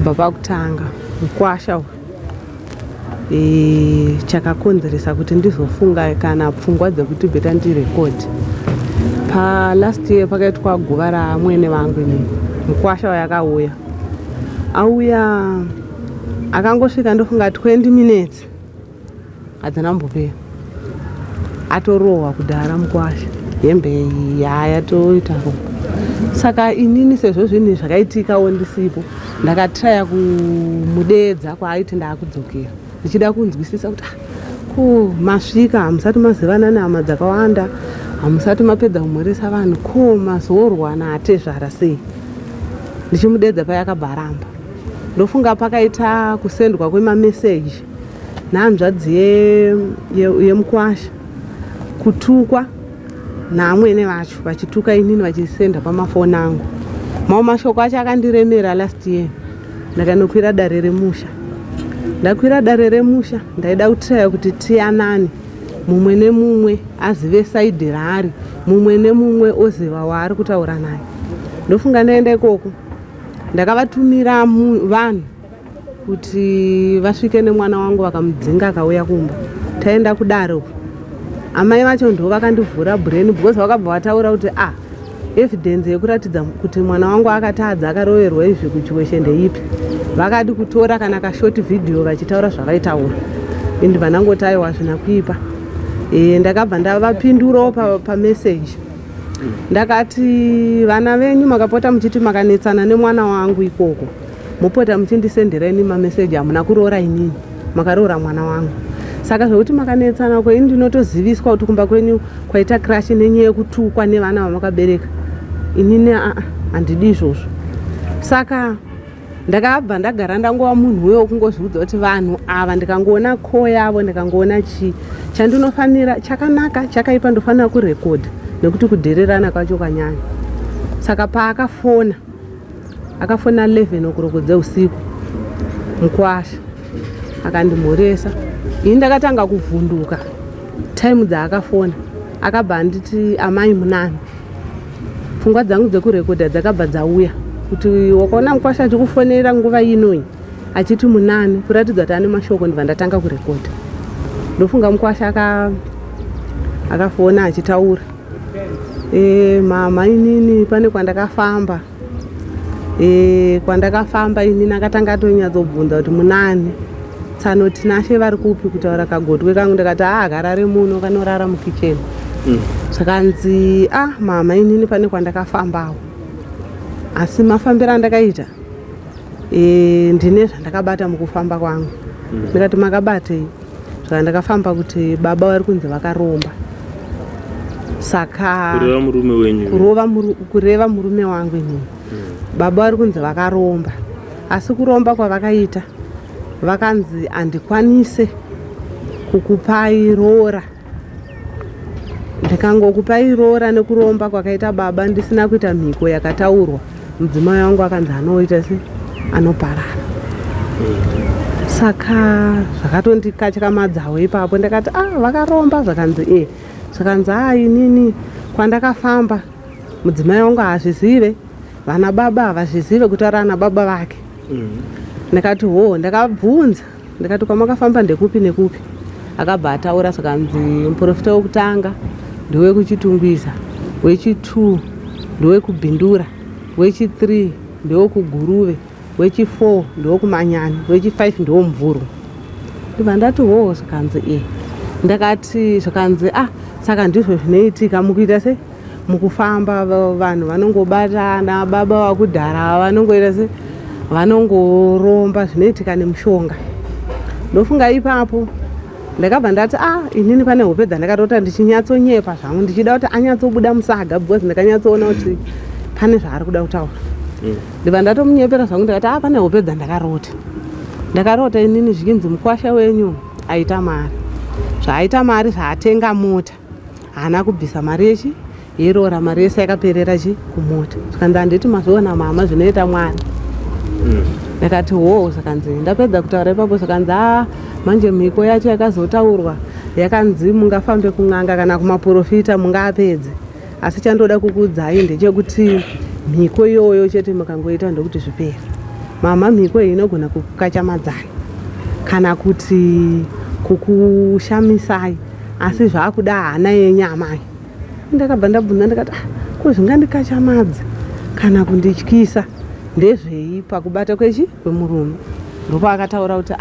kubva pakutanga mukwasha chakakonzeresa kuti ndizofunga kana pfungwa dzekuti beta ndirekodhi. Last year pakaitwa guva ramwene vangu ini mukwasha yakauya auya akangosvika ndofunga 20 minutes hadzina mbopera atorohwa kudhara mukwasha hembe yaya toita ropa. Saka inini sezvo zvinhu zvakaitika ndisipo ndakatraya kumudeedza kwaaiti ndaakudzokera ndichida kunzwisisa kuti masvika hamusati mazivana nehama dzakawanda, hamusati mapedza kumhoresa vanhu, ko mazorwa naatezvara sei. Ndichimudeedza payakabharamba ndofunga pakaita kusendwa kwemameseji nehanzvadzi yemukwasha kutukwa naamwene vacho vachituka inini vachisenda pamafoni angu. Mamwe mashoko acho akandiremera last year. Ndakanokwira dare remusha. Ndakwira dare remusha ndaida kutraya kuti tiyanane, mumwe nemumwe azive saidhi raari, mumwe nemumwe oziva waari kutaura naye. Ndofunga ndaenda ikoko ndakavatumira vanhu kuti vasvike nemwana wangu vakamudzinga akauya kumba. Taenda kudaro amai vacho ndo vakandivhura brain because vakabva vataura kuti evidence yekuratidza kuti mwana wangu akatadza akaroverwa izvi kuchiweshe ndeipi. Vakadi kutora kana kashoti video vachitaura zvavaitaura. Indi vanangoti aiwa zvina kuipa. Ndakabva ndavapindurawo pameseji. Ndakati vana venyu makapota muchiti makanetsana nemwana wangu ikoko, mopota muchindisenderaini mameseji hamuna kuroora inini, makaroora mwana wangu. Saka zvokuti makanetsana kweini ndinotoziviswa kuti kumba kwenyu kwaita crash nenyaya yekutukwa nevana vamakabereka. Inini handidi izvozvo. Saka ndakabva ndagara ndangova munhu wewo kungozvidza kuti vanhu ava ndikangoona koo yavo ndikangoona chandinofanira chakanaka chakaipa ndofanira kurekodha nekuti kudhererana kwacho kanyanya. Saka paakafona 11 o'clock dzeusiku mukwasha akandimhoresa. Ini ndakatanga kuvhunduka time dzaakafona akabva anditi amai munani. Pfungwa dzangu dzekurekodha dzakabva dzauya kuti wakaona mukwasha achikufonera nguva inoi achiti munani kuratidza kuti ane mashoko ndibva ndatanga kurekodha. Ndofunga mukwasha akafona achitaura, mama inini pane kwandakafamba, kwandakafamba inini akatanga atonyatsobvunza kuti munani tsano tinashe vari kupi kutaura kagotwe kangu. Ndakati agarare muno kanorara mukicheni. Zvakanzi mama inini pane kwandakafambawo, asi mafambiro andakaita ndine zvandakabata mukufamba kwangu. Ndikati makabatei? Zvaka ndakafamba kuti baba vari kunzi vakaromba. Saka kureva murume wangu inini. Baba vari kunzi vakaromba, asi kuromba kwavakaita vakanzi handikwanise kukupai rora. Ndikangokupai rora nekuromba kwakaita baba ndisina kuita mhiko yakataurwa, mudzimai wangu akanzi anoita se anoparara. Saka zvakatondikatyamadzawo ipapo. Ndakati vakaromba. Zvakanzi zvakanzi inini kwandakafamba mudzimai wangu haazvizive, vana baba havazvizive kuti ari ana baba vake. Ndakati ndakabvunza ndikati kwamakafamba ndekupi nekupi. Akabva ataura. Zvakanzi muprofita wekutanga ndewekuchitungwiza, wechi2 ndewekubhindura, wechi3 ndewekuguruve, wechi4 ndewekumanyani, wechi5 ndewomuvhuru. Ndibva ndati zvakanzi ndakati zvakanzi saka ndizvo zvinoitika mukuita se mukufamba. Vanhu vanongobatana, baba vakudhara vanongoita se vanongoromba, zvinoitika nemushonga. Ndofunga ipapo ndakabva ndati inini pane hope dzandakatota ndichinyatsonyepa zvangu ndichida kuti anyatsobuda musaga because ndakanyatsoona kuti pane zvaari kuda kutaura. Ndibva ndatomunyepera zvangu ndikati pane hope dzandakarota. Ndakarota inini zvikinzi mukwasha wenyu aita mari. Zvaaita mari zvaatenga mota, haana kubvisa mari yerora, mari yese yakaperera kumota. Zvakanzi handiti mazviona mama zvinoita mwana. Ndakati zvakanzi ndapedza kutaura ipapo. Zvakanzi manje mhiko yacho yakazotaurwa yakanzi mungafambe kun'anga kana kumaprofita mungaapedze, asi chandoda kukuudzai ndechekuti mhiko iyoyo chete mukangoita ndokuti zvipera. mama mhiko iyi inogona kukukachamadzai kana kuti kukushamisai, asi zvakuda hana yenyamai. Ndakabva ndabvunza ndikati ko zvingandikachamadza kana kundityisa ndezvei pakubata kwemurume. Ndipo akataura kuti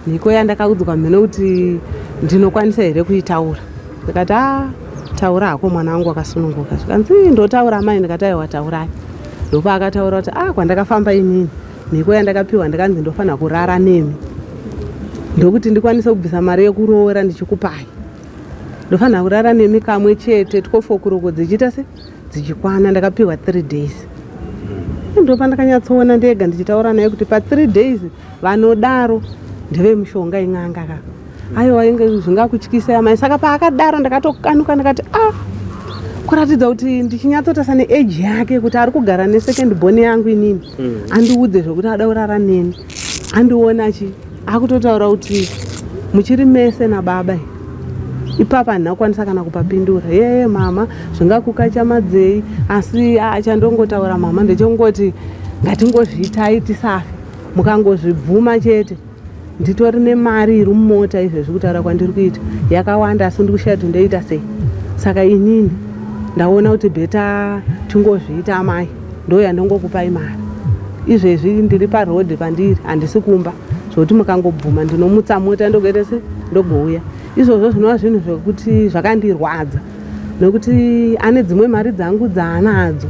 mhiko yandakaudzwa mhene kuti ndinokwanisa here kuitaura. Ndikati taura hako mwana wangu akasununguka. Zvikanzi ndotaura mai. Ndikati aiwa taurai. Ndipo akataura kuti kwandakafamba inini mhiko yandakapiwa ndikanzi ndofanira kurara nemi, ndokuti ndikwanise kubvisa mari yekuroora ndichikupai. Ndofanira kurara nemi kamwe chete, tikofokuroko dzichiita se dzichikwana. Ndakapiwa 3 days. Ndopa ndakanyatsoona ndega ndichitaura naye kuti pa 3 days vanodaro ndeve mushonga in'anga ka. Aiwa inge zvingakutyisa mai. Saka paakadaro ndakatokanuka ndikati kuratidza kuti ndichinyatsotasa neage yake kuti ari kugara nesecond born yangu inini. Andiudze zvokuti ada kurara neni. Andiona akutotaura kuti muchiri mese nababa. Ipapa handinakwanisa kana kupapindura. Yeye mama zvingakukachamadzei, asi chandongotaura mama ndechongoti ngatingozviitai tisafe. Mukangozvibvuma chete. Nditori nemari iri mumota izvezvi kutaura kwandiri kuita yakawanda, asi ndikushaya kuti ndoita sei. Saka inini ndaona kuti bheta tingozviita mai, ndo yandongokupai mari. Izvezvi ndiri parodhi pandiri, handisi kumba zvokuti mukangobvuma ndinomutsa mota ndogoita se ndogouya. Izvozvo zvinova zvinhu zvokuti zvakandirwadza, nokuti ane dzimwe mari dzangu dzaanadzo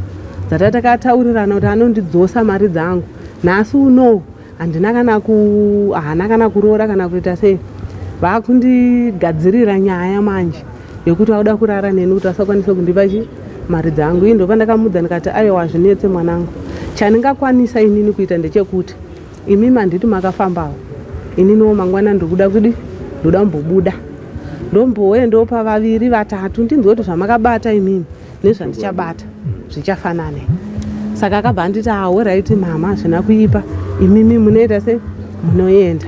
dzatatakataurirana kuti anondidzosa mari dzangu. Nhasi unowu hana kana kuroora kana kuita sei. Vakundigadzirira nyaya manje yokuti vauda kurara neni kuti vasakwanisa kundipa mari dzangu. Ii ndopa ndakamudza ndikati aiwa zvinetse mwanangu, chandingakwanisa inini kuita ndechekuti imimi handiti makafambawo, ininiwo mangwana ndikuda kudi ndoda kumbobuda ndombouya ndopa 2 3 ndinzwe kuti zvamakabata imimi nezvandichabata zvichafanana. Saka akabva anditi right mama hazvina kuipa, imimi munoita se munoenda,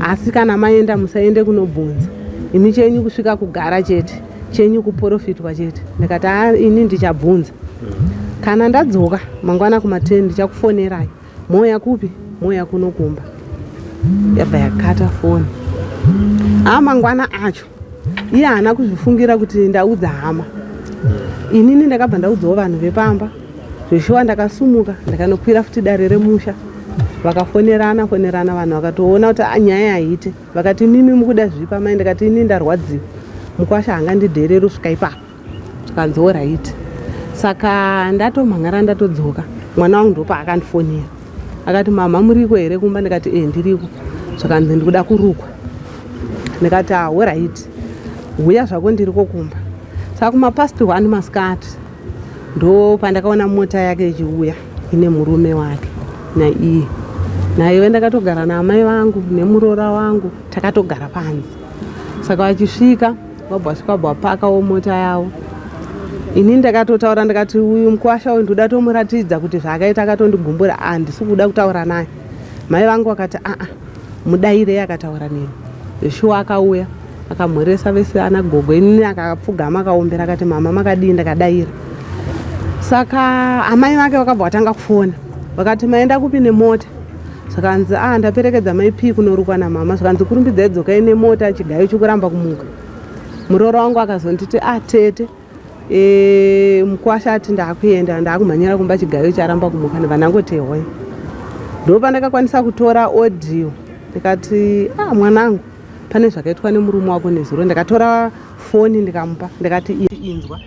asi kana maenda musaende kunobvunza. Imi chenyu kusvika kugara chete, chenyu kuprofitwa chete. Ndikati ini ndichabvunza. Kana ndadzoka mangwana kuma10 ndichakufonerai. Moya kupi? Moya kunokumba. Yabva yakata foni. Mangwana acho iye haana kuzvifungira kuti ndaudza hama. Inini ndakabva ndaudzawo vanhu vepamba. Zveshuwa ndakasumuka ndakanokwira futi dare remusha. Vakafonerana vanhu vakatoona kuti nyaya haite. Vakati mimi mukuda zvipa mai. Ndikati ini ndarwadziwa. Mukwasha hangandidhereri usvika ipapo. Zvikanzi right. Saka ndatomhangara ndatodzoka. Mwana wangu ndopa akandifonera. Akati mama muriko here kumba? Ndikati ndiriko. Zvikanzi ndikuda kurukwa. Ndikati right. Uya zvako ndiriko kumba. Saka kumapasti 1 masikati ndo pandakaona mota yake ichiuya ine murume wake naiye. Naiwe ndakatogara naamai vangu nemuroora wangu takatogara panze. Saka vachisvika vabva pakawo mota yavo. Ini ndakatotaura ndikati uyu mukwasha uyu ndoda tomuratidza kuti zvakaita akatondigumburira, handisi kuda kutaura naye. Mai vangu vakati mudairei. Akataura neni. Zveshuwa akauya akamhoresa vese ana gogo. Inini akapfugama akaombera akati mama makadii? Ndakadaira. Saka amai vake vakabva vatanga kufona. Vakati maenda kupi nemota? Zvakanzi ndaperekedza mai P kunorukwa namama. Zvakanzi kurumbidzai dzokai nemota, chigayo chikuramba kumuka. Muroora wangu akazonditi tete mukwasha ati ndakuenda, ndakumhanyira kumba, chigayo charamba kumuka. Ndibva ndangoti hoi. Ndopa ndakakwanisa kutora audio. Ndikati mwanangu pane zvakaitwa nemurume wako nezuro. Ndikatora foni ndikamupa ndikati inzwa.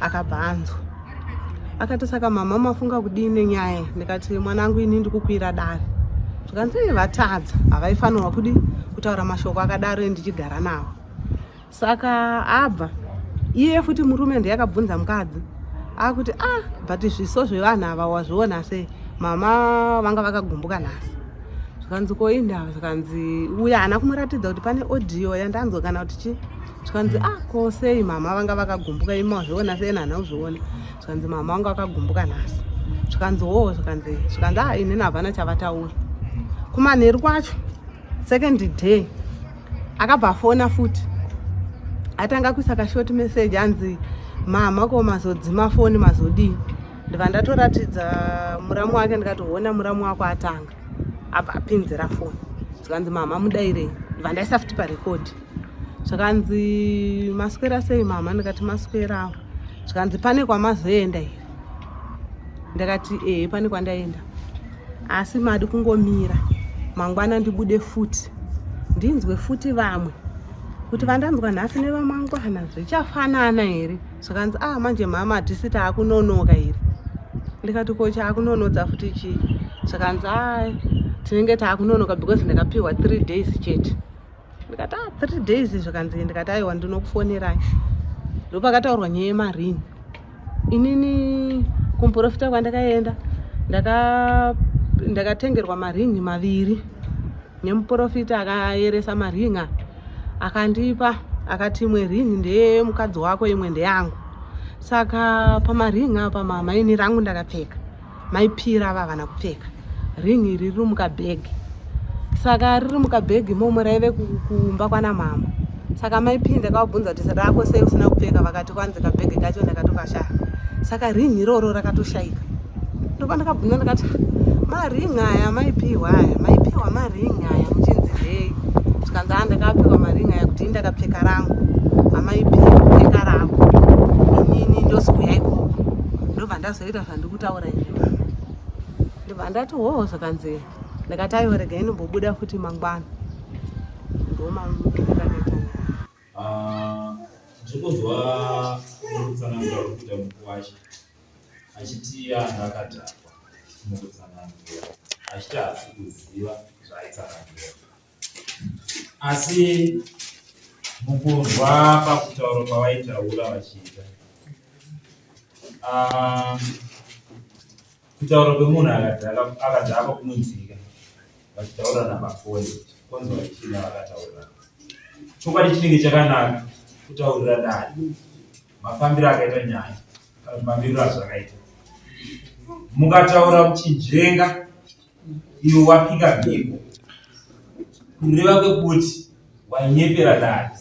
Akabva anzwa. Akati saka mama mafunga kudii nenyaya? Ndikati mwanangu ini ndikukwira dare. Zvikanzi vatadza havaifanirwa kutaura mashoko akadaro ndichigara navo. Saka abva iye futi murume ndiyakabvunza mukadzi akuti but zviso zvevanhu ava wazviona sei? Mama vanga vakagumbuka nhasi. Zvikanzi koinda. Zvikanzi uya haana kumuratidza kuti pane audio yandanzwa kana kuti chi. Zvikanzi kosei mama vanga vakagumbuka, imi wazviona sei? Nhana uzviona. Zvikanzi mama vanga vakagumbuka nhasi. Zvikanzi zvikanzi inini havana chavataura. Kumanheru kwacho second day akabva fona futi. Atanga kuisa kashort message anzi mama ko mazodzima foni mazodii. Ndibva ndatoratidza muramu wake ndikati ona muramu wako atanga. abva apinzira foni zvikanzi mama mudairei ndibva ndaisa futi parekodhi zvikanzi maswera sei mama ndikati maswerawo zvikanzi pane kwamazoenda here ndakati pane kwandaenda asi madi kungomira mangwana ndibude futi ndinzwe futi vamwe kuti vandanzwa nhasi nevamangwana zvichafanana here zvikanzi manje mama hatisi taakunonoka here ndikati ko chaakunonodza futi chii zvikanzi tinenge taakunonoka because ndakapiwa 3 days chete ndikati 3 days zvikanzi ndikati aiwa ndinokufonerai ndopakataurwa nyaya yemarini inini kumuprofita kwandakaenda ndakatengerwa maringi 2 nemuprofita akayeresa maringi akandipa akati imwe ringi ndeyemukadzi wako imwe ndeyangu saka pamaringi apa mama ini rangu ndakapfeka maipira ava havana kupfeka ringi iri riri mukabhegi saka riri mukabhegi momo raive kumba kwana mama saka maipinda ndakavabvunza kuti rako sei usina kupfeka vakati kwanzi kabhegi kacho ndakatokashaya saka ringi iroro rakatoshaika ndopa ndakabvunza ndakati maringi aya maipiwa maringi aya muchinzi ndei zvikanzi ndakapiwa maringi aya kuti indakapfeka rangu amaipiwa kupfeka rangu inini ndosikuya ikoko ndobva ndazoita zvandikutaura ini mama ndobva ndati hoho zvikanzi ndakati aiwa regai nombobuda futi mangwana ndomandakaita ndikunzwa mukutsanangura kuita mukuwacho achiti anhu akadhakwa mukutsanangura achiti hasi kuziva zvaaitsanangura asi mukunzwa pakutaura kwavaitaura vachiita kutaura kwemunhu akadhakwa kunonzwika vachitaura namafoni konzwa vachina vakataura chokwadi chinenge chakanaka kutaurira dani mafambiro akaita nyaya kana mafambiro azvakaita mukataura muchinjenga iwe wapika mhiko kureva kwekuti wanyepera dani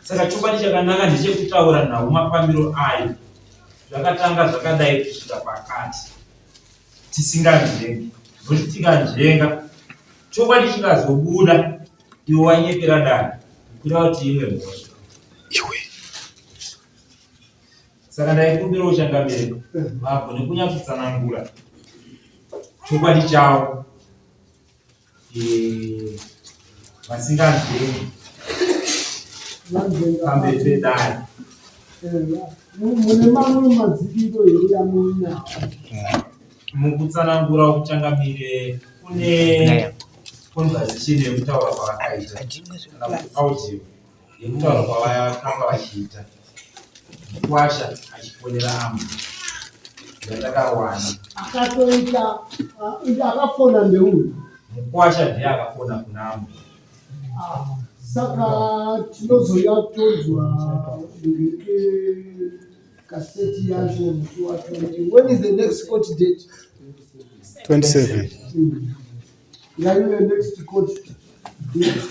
saka chokwadi chakanaka ndechekutaura nawo mafambiro ayo zvakatanga zvakadai kusvika pakati tisinganjengi nokuti tikanjenga chokwadi chikazobuda iwe wanyepera dani kuda kuti imwe mhosva saka ndaikumbira uchangamire vagone kunyatsotsanangura chokwadi chavo vasinganjengi pamberi pedani mune mamwe madzikiro here yamuina mukutsanangura kuchangamire kune conversation yekutaura kwavakaita kana kuti audio yekutaura kwavakanga vachiita mukwasha achifonera amwe yatakawana akatoita akafona ndeuyu mukwasha ndiye akafona kuna amwe saka tinozoyatonzwa ndeke kaseti yacho musi wa 20. When is the next court date? 27. Yeah, the next court date.